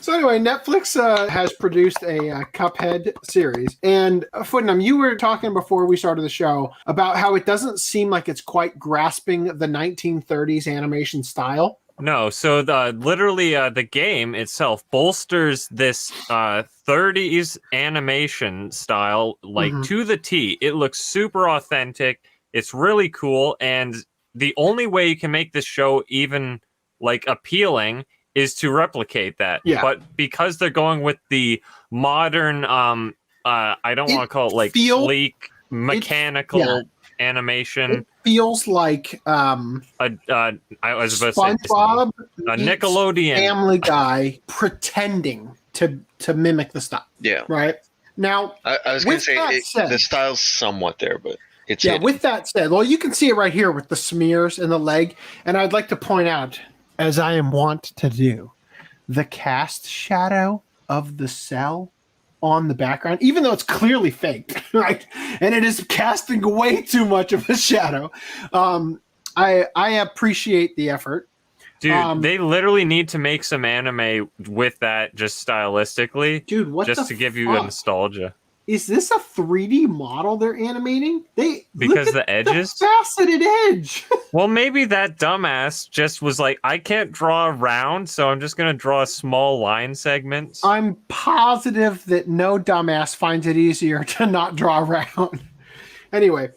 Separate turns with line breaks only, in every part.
So anyway, Netflix has produced a Cuphead series. And Footnum, you were talking before we started the show about how it doesn't seem like it's quite grasping the 1930s animation style.
No, so the game itself bolsters this 30s animation style to the T. It looks super authentic. It's really cool, and the only way you can make this show even appealing is to replicate that.
Yeah.
But because they're going with the modern I don't want to call it sleek mechanical animation.
It feels like
I was about
SpongeBob,
to say a Nickelodeon
Family Guy pretending to mimic the style.
Yeah.
Right? Now,
I was going to say the style's somewhat there, but it's hidden.
With that said, well, you can see it right here with the smears in the leg, and I'd like to point out, as I am wont to do, the cast shadow of the cell on the background, even though it's clearly faked, right? And it is casting way too much of a shadow. I appreciate the effort.
Dude, they literally need to make some anime with that just stylistically.
Dude, what
just to give you a nostalgia.
Is this a 3D model they're animating?
Because the edges?
The faceted edge.
Well, maybe that dumbass just was like, I can't draw round, so I'm just going to draw a small line segment.
I'm positive that no dumbass finds it easier to not draw round. Anyway,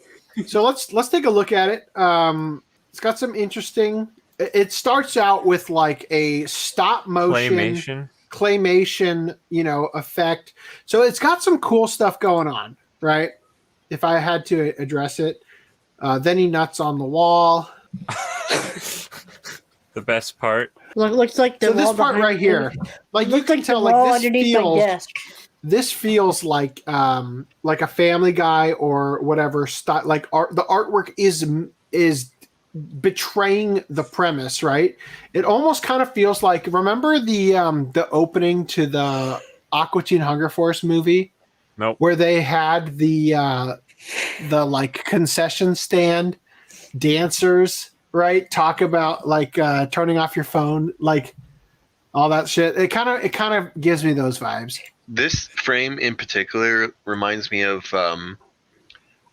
so let's take a look at it. It's got some interesting... It starts out with like a stop motion... claymation, effect. So it's got some cool stuff going on, right? If I had to address it. Then he nuts on the wall.
The best part.
Looks like the
this part right here. Like you can tell like this feels like a Family Guy or whatever style, like the artwork is betraying the premise, right? It almost kind of feels like, remember the opening to the Aqua Teen Hunger Force movie?
Nope.
Where they had the like concession stand dancers, right? Talk about like turning off your phone, like all that shit. It kind of gives me those vibes.
This frame in particular reminds me of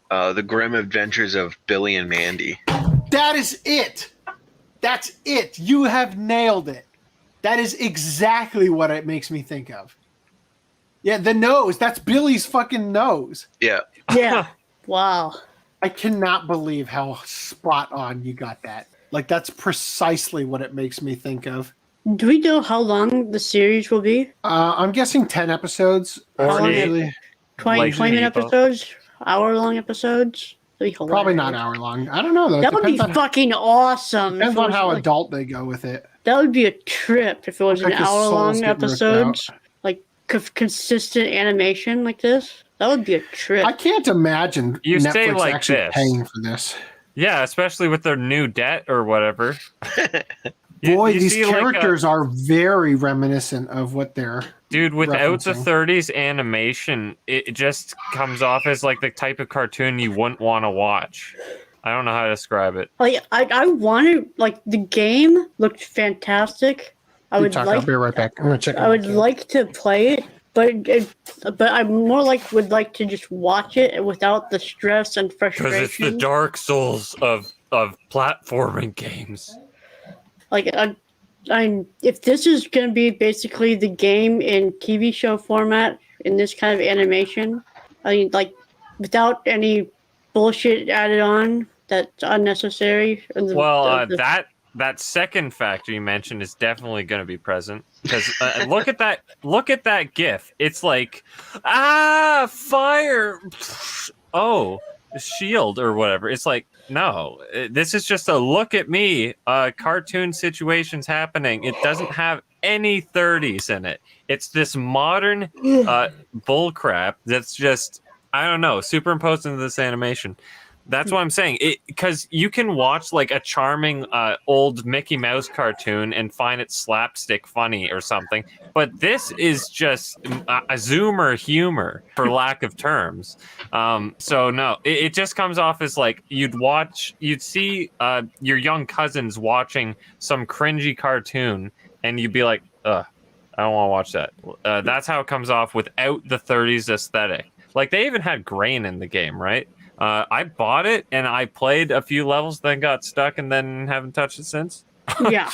the Grim Adventures of Billy and Mandy.
That is it. That's it. You have nailed it. That is exactly what it makes me think of. Yeah, the nose. That's Billy's fucking nose.
Yeah.
Yeah. Wow.
I cannot believe how spot on you got that. Like, that's precisely what it makes me think of.
Do we know how long the series will be?
I'm guessing 10 episodes.
Usually 20 minute episodes? Hour-long episodes?
Probably not hour-long. I don't know, though.
That would be fucking awesome.
Depends on how adult they go with it.
That would be a trip if it was an hour-long episode. Like, consistent animation like this. That would be a trip.
I can't imagine
you
Netflix
say like
actually
this.
paying for this.
Yeah, especially with their new debt or whatever.
Boy, these characters are very reminiscent of what they're
Dude, without the
referencing.
30s animation, it just comes off as like the type of cartoon you wouldn't want to watch. I don't know how to describe it.
Like, I wanted, like, the game looked fantastic. I'll be right back. I'm gonna check. I would like to play it, but I more would like to just watch it without the stress and frustration.
Because it's the Dark Souls of platforming games.
Like, if this is going to be basically the game in TV show format in this kind of animation, I mean, like, without any bullshit added on that's unnecessary.
Well, that second factor you mentioned is definitely going to be present, because look at that GIF. It's like, fire, oh, shield or whatever. It's like, no, this is just a look at me. Cartoon situations happening. It doesn't have any 30s in it. It's this modern bullcrap that's just, I don't know, superimposed into this animation. That's what I'm saying. Because you can watch like a charming old Mickey Mouse cartoon and find it slapstick funny or something. But this is just a Zoomer humor, for lack of terms. So no, it just comes off as like you'd see your young cousins watching some cringy cartoon and you'd be like, ugh. I don't want to watch that. That's how it comes off without the 30s aesthetic. Like, they even had grain in the game, right? I bought it and I played a few levels, then got stuck, and then haven't touched it since.
Yeah.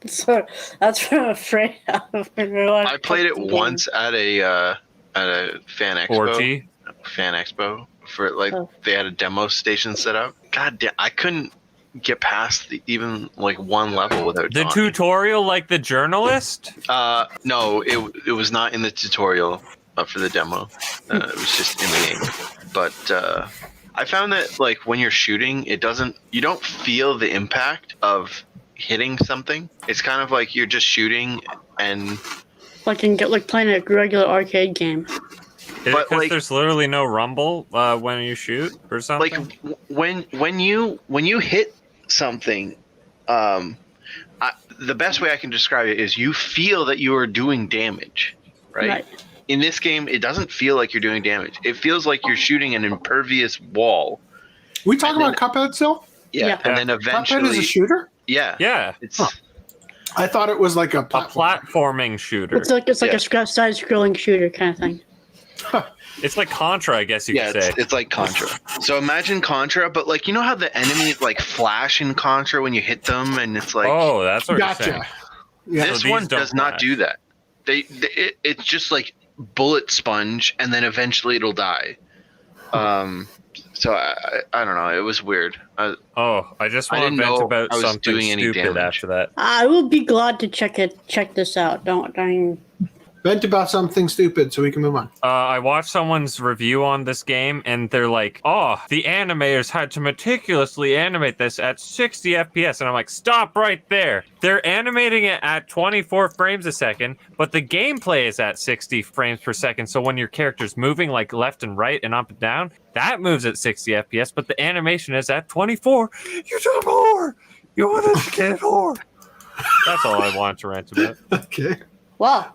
So that's what I'm afraid of.
I played it once at a fan expo.
4G.
Fan expo for they had a demo station set up. God damn, I couldn't get past even like one level without
The
dying.
tutorial, like the journalist?
No, it was not in the tutorial for the demo. It was just in the game. But I found that like when you're shooting, you don't feel the impact of hitting something. It's kind of like you're just shooting and
like playing a regular arcade game.
Because there's literally no rumble when you shoot or something.
Like when you hit something, the best way I can describe it is you feel that you are doing damage, right? In this game, it doesn't feel like you're doing damage. It feels like you're shooting an impervious wall.
We talking about Cuphead still?
Yeah, and then eventually,
Cuphead is a shooter.
Yeah.
It's.
I thought it was like a
platforming shooter.
It's like a side-scrolling shooter kind of thing.
It's like Contra, I guess you could say.
It's like Contra. So imagine Contra, but like you know how the enemies like flash in Contra when you hit them, and it's like
that's what you're saying.
Yeah.
This
So
one
these don't
does not
flash.
do that. It's just like bullet sponge, and then eventually it'll die. So I don't know. It was weird.
I just
I
want
didn't
to vent
know
about
I was
something
doing any
stupid
damage.
after that.
I will be glad to check this out. Don't
Vent about something stupid so we can move on.
I watched someone's review on this game, and they're like, "Oh, the animators had to meticulously animate this at 60 FPS," and I'm like, "Stop right there! They're animating it at 24 frames a second, but the gameplay is at 60 frames per second. So when your character's moving like left and right and up and down, that moves at 60 FPS, but the animation is at 24. You dumb whore! You want to get whore!" That's all I want to rant about.
Okay.
Wow.